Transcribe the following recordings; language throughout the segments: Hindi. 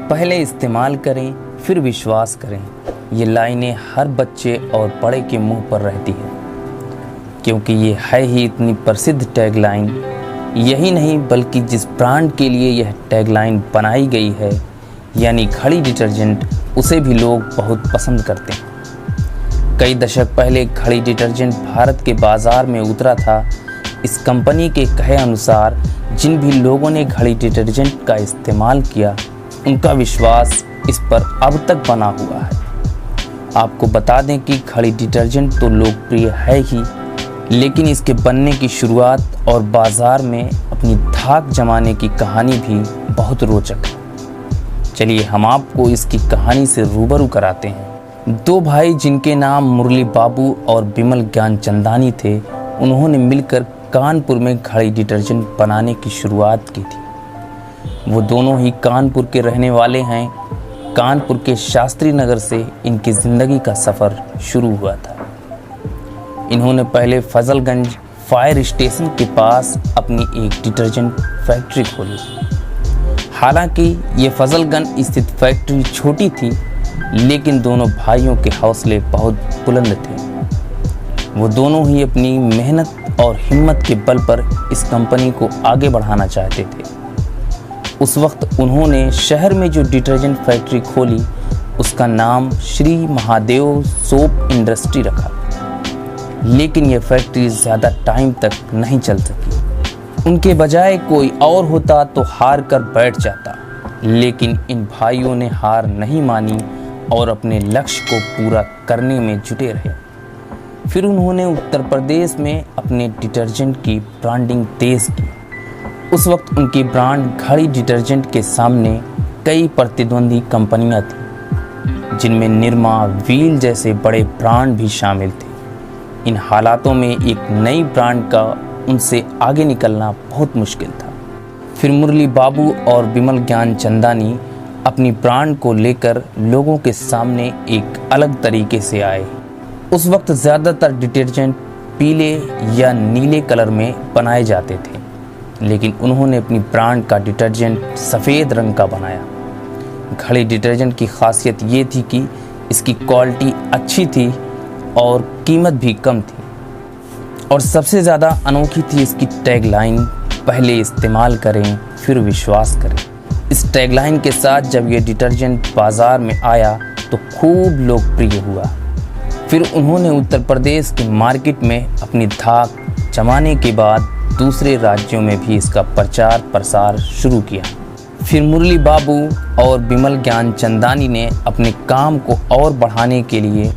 पहले इस्तेमाल करें फिर विश्वास करें, ये लाइनें हर बच्चे और बड़े के मुंह पर रहती है, क्योंकि ये है ही इतनी प्रसिद्ध टैगलाइन। यही नहीं बल्कि जिस ब्रांड के लिए यह टैगलाइन बनाई गई है यानी घड़ी डिटर्जेंट, उसे भी लोग बहुत पसंद करते हैं। कई दशक पहले घड़ी डिटर्जेंट भारत के बाज़ार में उतरा था। इस कंपनी के कहे अनुसार जिन भी लोगों ने घड़ी डिटर्जेंट का इस्तेमाल किया, उनका विश्वास इस पर अब तक बना हुआ है। आपको बता दें कि घड़ी डिटर्जेंट तो लोकप्रिय है ही, लेकिन इसके बनने की शुरुआत और बाज़ार में अपनी धाक जमाने की कहानी भी बहुत रोचक है। चलिए हम आपको इसकी कहानी से रूबरू कराते हैं। दो भाई जिनके नाम मुरली बाबू और बिमल ज्ञानचंदानी थे, उन्होंने मिलकर कानपुर में घड़ी डिटर्जेंट बनाने की शुरुआत की थी। वो दोनों ही कानपुर के रहने वाले हैं। कानपुर के शास्त्री नगर से इनकी ज़िंदगी का सफ़र शुरू हुआ था। इन्होंने पहले फजलगंज फायर स्टेशन के पास अपनी एक डिटर्जेंट फैक्ट्री खोली। हालांकि ये फजलगंज स्थित फैक्ट्री छोटी थी, लेकिन दोनों भाइयों के हौसले बहुत बुलंद थे। वो दोनों ही अपनी मेहनत और हिम्मत के बल पर इस कंपनी को आगे बढ़ाना चाहते थे। उस वक्त उन्होंने शहर में जो डिटर्जेंट फैक्ट्री खोली, उसका नाम श्री महादेव सोप इंडस्ट्री रखा, लेकिन यह फैक्ट्री ज़्यादा टाइम तक नहीं चल सकी। उनके बजाय कोई और होता तो हार कर बैठ जाता, लेकिन इन भाइयों ने हार नहीं मानी और अपने लक्ष्य को पूरा करने में जुटे रहे। फिर उन्होंने उत्तर प्रदेश में अपने डिटर्जेंट की ब्रांडिंग तेज़ की। उस वक्त उनकी ब्रांड घड़ी डिटर्जेंट के सामने कई प्रतिद्वंदी कंपनियां थीं, जिनमें निरमा, व्हील जैसे बड़े ब्रांड भी शामिल थे। इन हालातों में एक नई ब्रांड का उनसे आगे निकलना बहुत मुश्किल था। फिर मुरली बाबू और बिमल ज्ञानचंदानी अपनी ब्रांड को लेकर लोगों के सामने एक अलग तरीके से आए। उस वक्त ज़्यादातर डिटर्जेंट पीले या नीले कलर में बनाए जाते थे, लेकिन उन्होंने अपनी ब्रांड का डिटर्जेंट सफ़ेद रंग का बनाया। घड़ी डिटर्जेंट की खासियत ये थी कि इसकी क्वालिटी अच्छी थी और कीमत भी कम थी, और सबसे ज़्यादा अनोखी थी इसकी टैगलाइन, पहले इस्तेमाल करें फिर विश्वास करें। इस टैगलाइन के साथ जब ये डिटर्जेंट बाज़ार में आया तो खूब लोकप्रिय हुआ। फिर उन्होंने उत्तर प्रदेश की मार्केट में अपनी धाक जमाने के बाद दूसरे राज्यों में भी इसका प्रचार प्रसार शुरू किया। फिर मुरली बाबू और बिमल ज्ञानचंदानी ने अपने काम को और बढ़ाने के लिए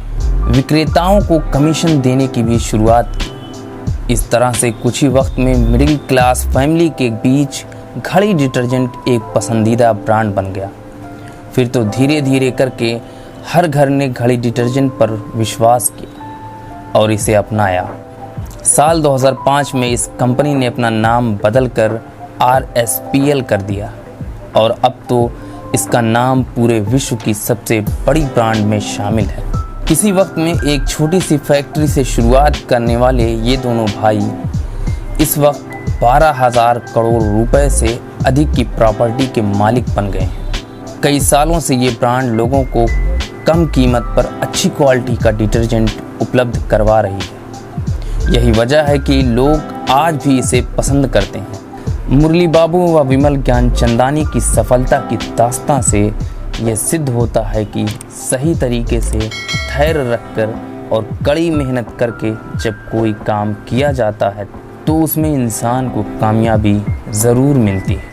विक्रेताओं को कमीशन देने की भी शुरुआत की। इस तरह से कुछ ही वक्त में मिडिल क्लास फैमिली के बीच घड़ी डिटर्जेंट एक पसंदीदा ब्रांड बन गया। फिर तो धीरे धीरे करके हर घर ने घड़ी डिटर्जेंट पर विश्वास किया और इसे अपनाया। साल 2005 में इस कंपनी ने अपना नाम बदलकर RSPL कर दिया, और अब तो इसका नाम पूरे विश्व की सबसे बड़ी ब्रांड में शामिल है। किसी वक्त में एक छोटी सी फैक्ट्री से शुरुआत करने वाले ये दोनों भाई इस वक्त 12,000 करोड़ रुपए से अधिक की प्रॉपर्टी के मालिक बन गए हैं। कई सालों से ये ब्रांड लोगों को कम कीमत पर अच्छी क्वालिटी का डिटर्जेंट उपलब्ध करवा रही है। यही वजह है कि लोग आज भी इसे पसंद करते हैं। मुरली बाबू व बिमल ज्ञानचंदानी की सफलता की दास्तां से यह सिद्ध होता है कि सही तरीके से धैर्य रखकर और कड़ी मेहनत करके जब कोई काम किया जाता है तो उसमें इंसान को कामयाबी ज़रूर मिलती है।